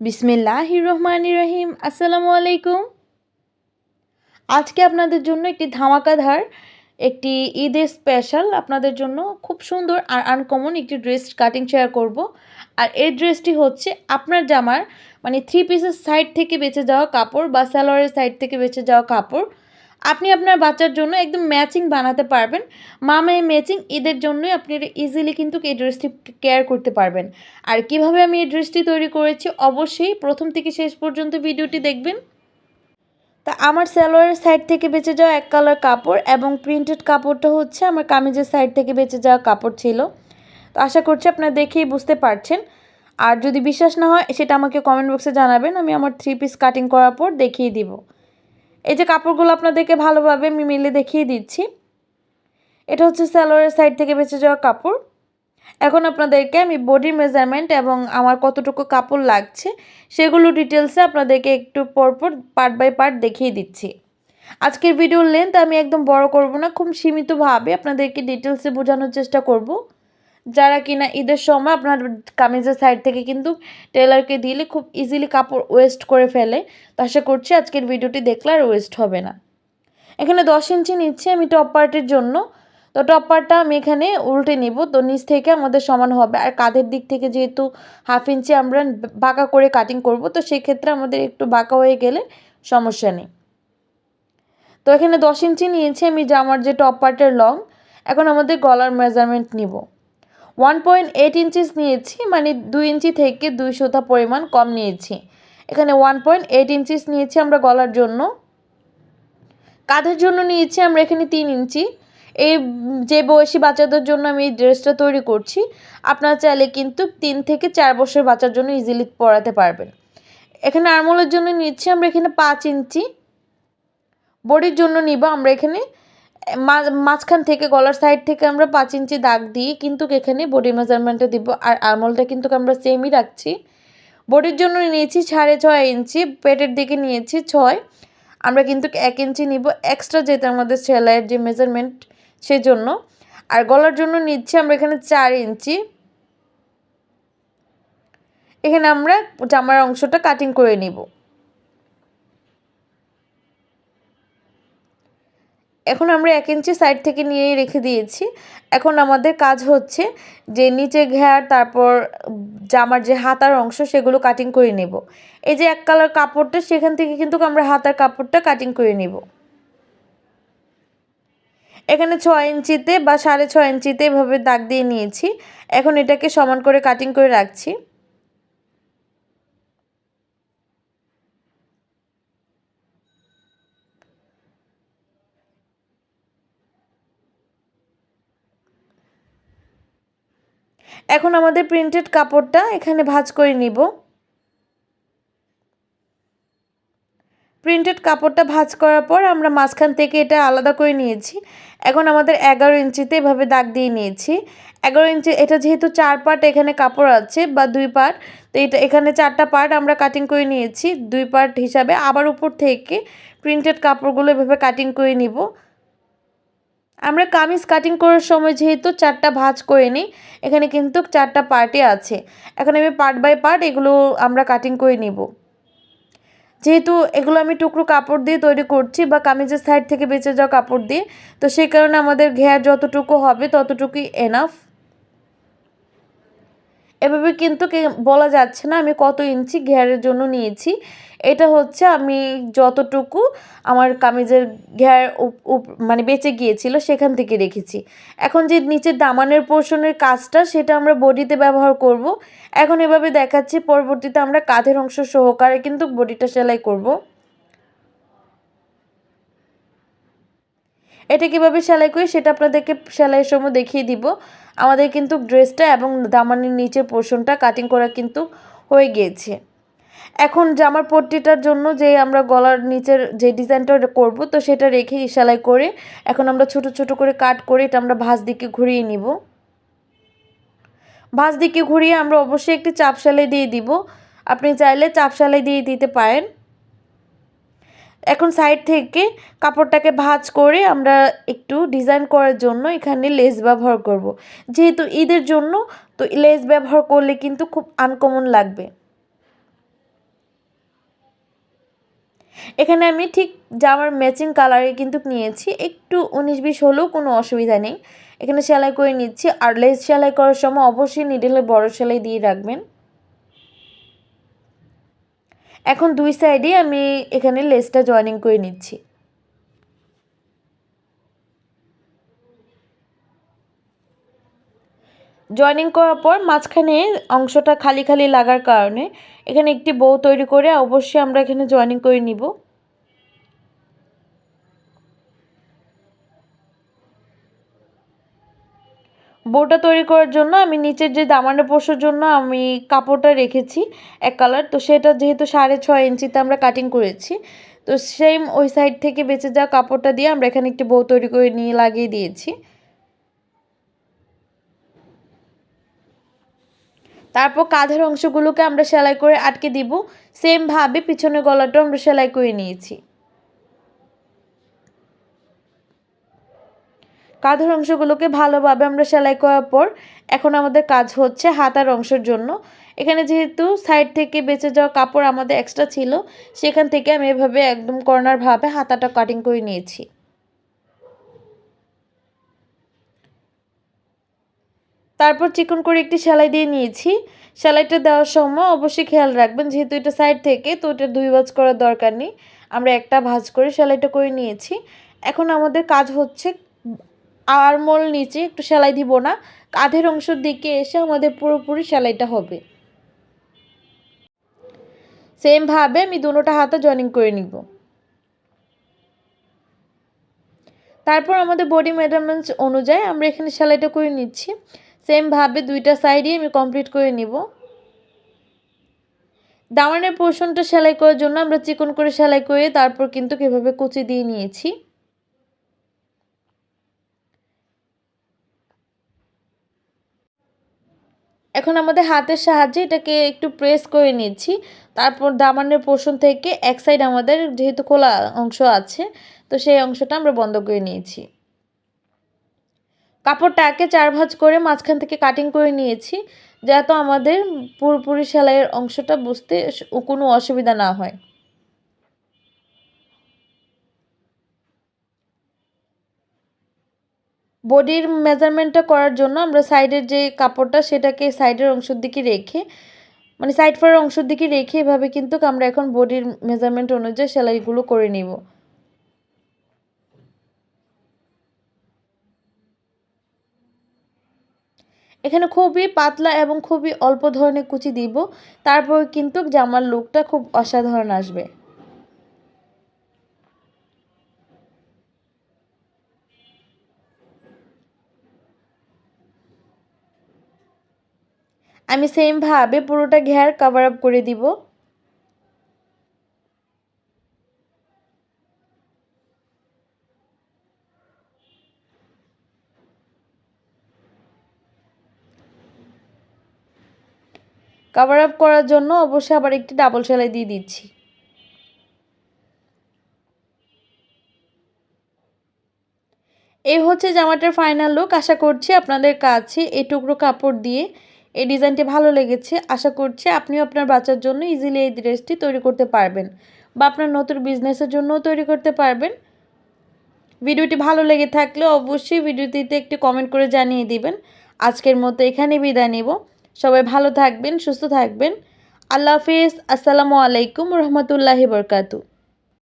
বিসমিল্লাহির রহমানির রহিম। আসসালামু আলাইকুম। আজকে আপনাদের জন্য একটি ধামাকাধার একটি ঈদের স্পেশাল আপনাদের জন্য খুব সুন্দর আর আনকমন একটি ড্রেস কাটিং শেয়ার করব। আর এই ড্রেসটি হচ্ছে আপনার জামার মানে থ্রি পিসের সাইড থেকে বেঁচে যাওয়া কাপড় বা সালোয়ারের সাইড থেকে বেঁচে যাওয়া কাপড় আপনি আপনার বাচ্চার জন্য একদম ম্যাচিং বানাতে পারবেন। মামায় ম্যাচিং ঈদের জন্যই আপনি ইজিলি কিন্তু এই ড্রেসটি কেয়ার করতে পারবেন। আর কিভাবে আমি এই ড্রেসটি তৈরি করেছি অবশ্যই প্রথম থেকে শেষ পর্যন্ত ভিডিওটি দেখবেন। তা আমার সালোয়ারের সাইড থেকে বেঁচে যাওয়া এক কালার কাপড় এবং প্রিন্টেড কাপড়টা হচ্ছে আমার কামিজের সাইড থেকে বেঁচে যাওয়া কাপড় ছিল। তো আশা করছি আপনারা দেখেই বুঝতে পারছেন। আর যদি বিশ্বাস না হয় সেটা আমাকে কমেন্ট বক্সে জানাবেন, আমি আমার থ্রি পিস কাটিং করার পর দেখিয়ে দিব। এই যে কাপড়গুলো আপনাদেরকে ভালোভাবে আমি মিলে দেখিয়ে দিচ্ছি। এটা হচ্ছে সালোয়ারের সাইড থেকে বেঁচে যাওয়া কাপড়। এখন আপনাদেরকে আমি বডির মেজারমেন্ট এবং আমার কতটুকু কাপড় লাগছে সেগুলো ডিটেলসে আপনাদেরকে একটু পরপর পার্ট বাই পার্ট দেখিয়ে দিচ্ছি। আজকের ভিডিওর লেন্থ আমি একদম বড় করব না, খুব সীমিতভাবে আপনাদেরকে ডিটেলসে বোঝানোর চেষ্টা করব। যারা কিনা ঈদের সময় আপনার কামিজের সাইড থেকে কিন্তু টেলারকে দিলে খুব ইজিলি কাপড় ওয়েস্ট করে ফেলে, তো আশা করছি আজকের ভিডিওটি দেখলে আর ওয়েস্ট হবে না। এখানে 10 ইঞ্চি নিচ্ছি আমি টপ পার্টের জন্য। তো টপ পার্টটা আমি এখানে উল্টে নিব, তো নিচ থেকে আমাদের সমান হবে। আর কাঁধের দিক থেকে যেহেতু হাফ ইঞ্চি আমরা বাঁকা করে কাটিং করব, তো সেক্ষেত্রে আমাদের একটু বাঁকা হয়ে গেলে সমস্যা নেই। তো এখানে 10 ইঞ্চি নিয়েছি আমি জামার যে টপ পার্টের লং। এখন আমাদের গলার মেজারমেন্ট নিব। 1.8 ইঞ্চিস নিয়েছি, মানে 2 ইঞ্চি থেকে 2 সুতা পরিমাণ কম নিয়েছি। এখানে 1.8 ইঞ্চিস নিয়েছি আমরা গলার জন্য। কাঁধের জন্য নিয়েছি আমরা এখানে 3 ইঞ্চি। এই যে বয়সী বাচ্চাদের জন্য আমি এই ড্রেসটা তৈরি করছি, আপনারা চাইলে কিন্তু 3 থেকে 4 বছর বাচ্চার জন্য ইজিলি পরাতে পারবেন। এখানে আর্মহোলের জন্য নিচ্ছি আমরা এখানে 5 ইঞ্চি। বডির জন্য নিব আমরা এখানে মাঝখান থেকে গলার সাইড থেকে আমরা 5 ইঞ্চি দাগ দিয়ে কিন্তু এখানে বডি মেজারমেন্টটা দিব। আর আর্মহোলটা কিন্তু আমরা সেমই রাখছি। বডির জন্য নিয়েছি 6.5 ইঞ্চি, পেটের দিকে নিয়েছি 6। আমরা কিন্তু 1 ইঞ্চি নিব এক্সট্রা, যেটা আমাদের সেলাইয়ের যে মেজারমেন্ট সেজন্য। আর গলার জন্য নিচ্ছি আমরা এখানে 4 ইঞ্চি। এখানে আমরা জামার অংশটা কাটিং করে নিব। এখন আমরা 1 ইঞ্চি সাইড থেকে নিয়ে রেখে দিয়েছি। এখন আমাদের কাজ হচ্ছে যে নিচে ঘের, তারপর জামার যে হাতার অংশ সেগুলো কাটিং করে নেব। এই যে এক কালার কাপড়টা সেখান থেকে কিন্তু আমরা হাতার কাপড়টা কাটিং করে নিব। এখানে 6 ইঞ্চিতে বা 6.5 ইঞ্চিতে এভাবে দাগ দিয়ে নিয়েছি। এখন এটাকে সমান করে কাটিং করে রাখছি। এখন আমাদের প্রিন্টেড কাপড়টা এখানে ভাঁজ করে নিব। প্রিন্টেড কাপড়টা ভাঁজ করার পর আমরা মাঝখান থেকে এটা আলাদা করে নিয়েছি। এখন আমাদের 11 ইঞ্চিতে এভাবে দাগ দিয়ে নিয়েছি। 11 ইঞ্চি, এটা যেহেতু 4 পার্ট এখানে কাপড় আছে বা 2 পার্ট, তো এটা এখানে 4টা পার্ট আমরা কাটিং করে নিয়েছি 2 পার্ট হিসাবে। আবার উপর থেকে প্রিন্টেড কাপড়গুলো এভাবে কাটিং করে নিব। আমরা কামিজ কাটিং করার সময় যেহেতু 4টা ভাঁজ করে নিই, এখানে কিন্তু 4টা পার্টই আছে। এখন আমি পার্ট বাই পার্ট এগুলো আমরা কাটিং করে নিব। যেহেতু এগুলো আমি টুকরো কাপড় দিয়ে তৈরি করছি বা কামিজের সাইড থেকে বেঁচে যাওয়া কাপড় দিয়ে, তো সেই কারণে আমাদের ঘের যতটুকু হবে ততটুকুই এনাফ। এভাবে কিন্তু বলা যাচ্ছে না আমি কত ইঞ্চি ঘেরের জন্য নিয়েছি। এটা হচ্ছে আমি যতটুকু আমার কামিজের ঘের মানে বেঁচে গিয়েছিল সেখান থেকে রেখেছি। এখন যে নিচের দামানের পোর্শনের কাজটা সেটা আমরা বডিতে ব্যবহার করব। এখন এভাবে দেখাচ্ছি, পরবর্তীতে আমরা কাঁধের অংশ সহকারে কিন্তু বডিটা সেলাই করব। এটা কিভাবে সেলাই করি সেটা আপনাদেরকে সেলাইয়ের সময় দেখিয়ে দিব। আমাদের কিন্তু ড্রেসটা এবং দামানের নিচের পোর্শনটা কাটিং করা কিন্তু হয়ে গিয়েছে। এখন জামার পট্টিটার জন্য যে আমরা গলার নিচের যে ডিজাইনটা করব, তো সেটা রেখে সেলাই করে এখন আমরা ছোট ছোট করে কাট করে এটা আমরা ভাঁজ দিকে ঘুরিয়ে নিব। ভাঁজ দিকে ঘুরিয়ে আমরা অবশ্যই একটি চাপ সেলাই দিয়ে দিব। আপনি চাইলে চাপ সেলাই দিয়ে দিতে পারেন। এখন সাইড থেকে কাপড়টাকে ভাঁজ করে আমরা একটু ডিজাইন করার জন্য এখানে লেস ব্যবহার করব। যেহেতু ঈদের জন্য, তো লেস ব্যবহার করলে কিন্তু খুব আনকমন লাগবে। এখানে আমি ঠিক জামার ম্যাচিং কালারে কিন্তু নিয়েছি, একটু 19-20 হলেও কোনো অসুবিধা নেই। এখানে সেলাই করে নিচ্ছি। আর লেস সেলাই করার সময় অবশ্যই নিডেলে বড় সেলাই দিয়ে রাখবেন। এখন দুই সাইডে আমি এখানে লেসটা জয়েনিং করে নিচ্ছি। জয়েনিং করার পর মাঝখানে অংশটা খালি খালি লাগার কারণে এখানে একটি বো তৈরি করে অবশ্যই আমরা এখানে জয়েনিং করে নিব। বউটা তৈরি করার জন্য আমি নিচের যে দামানের পোর্শনের জন্য আমি কাপড়টা রেখেছি এক কালার, তো সেটা যেহেতু 6.5 ইঞ্চিতে আমরা কাটিং করেছি, তো সেম ওই সাইড থেকে বেঁচে যাওয়া কাপড়টা দিয়ে আমরা এখানে একটি বউ তৈরি করে নিয়ে লাগিয়ে দিয়েছি। তারপর কাঁধের অংশগুলোকে আমরা সেলাই করে আটকে দিব। সেমভাবে পিছনের গলাটাও আমরা সেলাই করে নিয়েছি। কাঁধের অংশগুলোকে ভালোভাবে আমরা সেলাই করার পর এখন আমাদের কাজ হচ্ছে হাতার অংশের জন্য। এখানে যেহেতু সাইড থেকে বেঁচে যাওয়া কাপড় আমাদের এক্সট্রা ছিল, সেখান থেকে আমি এভাবে একদম কর্নারভাবে হাতাটা কাটিং করে নিয়েছি। তারপর চিকন করে একটি সেলাই দিয়ে নিয়েছি। সেলাইটা দেওয়ার সময় অবশ্যই খেয়াল রাখবেন, যেহেতু এটা সাইড থেকে, তো এটা 2 ভাঁজ করার দরকার নেই। আমরা একটা ভাঁজ করে সেলাইটা করে নিয়েছি। এখন আমাদের কাজ হচ্ছে আরমোল নিচে একটু সেলাই দিব না, কাঁধের অংশের দিকে এসে আমাদের পুরোপুরি সেলাইটা হবে। সেমভাবে আমি দুটোটা হাতা জয়েনিং করে নিব। তারপর আমাদের বডি মেজারমেন্টস অনুযায়ী আমরা এখানে সেলাইটা করে নিচ্ছি। সেমভাবে দুইটা সাইডই আমি কমপ্লিট করে নিব। দামানের পোর্শনটা সেলাই করার জন্য আমরা চিকন করে সেলাই করে তারপর কিন্তু এভাবে কুচি দিয়ে নিয়েছি। এখন আমাদের হাতের সাহায্যে এটাকে একটু প্রেস করে নিচ্ছি। তারপর দামানের পোর্শন থেকে এক সাইড আমাদের যেহেতু খোলা অংশ আছে, তো সেই অংশটা আমরা বন্ধ করে নিয়েছি। কাপড়টাকে 4 ভাঁজ করে মাঝখান থেকে কাটিং করে নিয়েছি, যাতে আমাদের পুরোপুরি সেলাইয়ের অংশটা বুঝতে কোনো অসুবিধা না হয়। বডির মেজারমেন্টটা করার জন্য আমরা সাইডের যে কাপড়টা সেটাকে সাইডের অংশের দিকে রেখে, মানে সাইড ফোরের অংশের দিকে রেখে এভাবে কিন্তু আমরা এখন বডির মেজারমেন্ট অনুযায়ী সেলাইগুলো করে নিব। এখানে খুবই পাতলা এবং খুবই অল্প ধরনের কুচি দিব, তারপর কিন্তু জামার লুকটা খুব অসাধারণ আসবে। আমি সেমভাবে পুরোটা ঘের কভার আপ করে দিব। কভার আপ করার জন্য অবশ্যই আবার একটি ডাবল সেলাই দিয়ে দিচ্ছি। এই হচ্ছে জামাটার ফাইনাল লুক। আশা করছি আপনাদের কাছে এই টুকরো কাপড় দিয়ে এই ডিজাইনটি ভালো লেগেছে। আশা করছি আপনিও আপনার বাচ্চার জন্য ইজিলি এই ড্রেসটি তৈরি করতে পারবেন, বা আপনার নতুন বিজনেসের জন্যও তৈরি করতে পারবেন। ভিডিওটি ভালো লেগে থাকলে অবশ্যই ভিডিওটিতে একটি কমেন্ট করে জানিয়ে দিবেন। আজকের মতো এখানে বিদায় নেব। সবাই ভালো থাকবেন, সুস্থ থাকবেন। আল্লাহ হাফিজ। আসসালামু আলাইকুম রহমতুল্লাহি বরকাতু।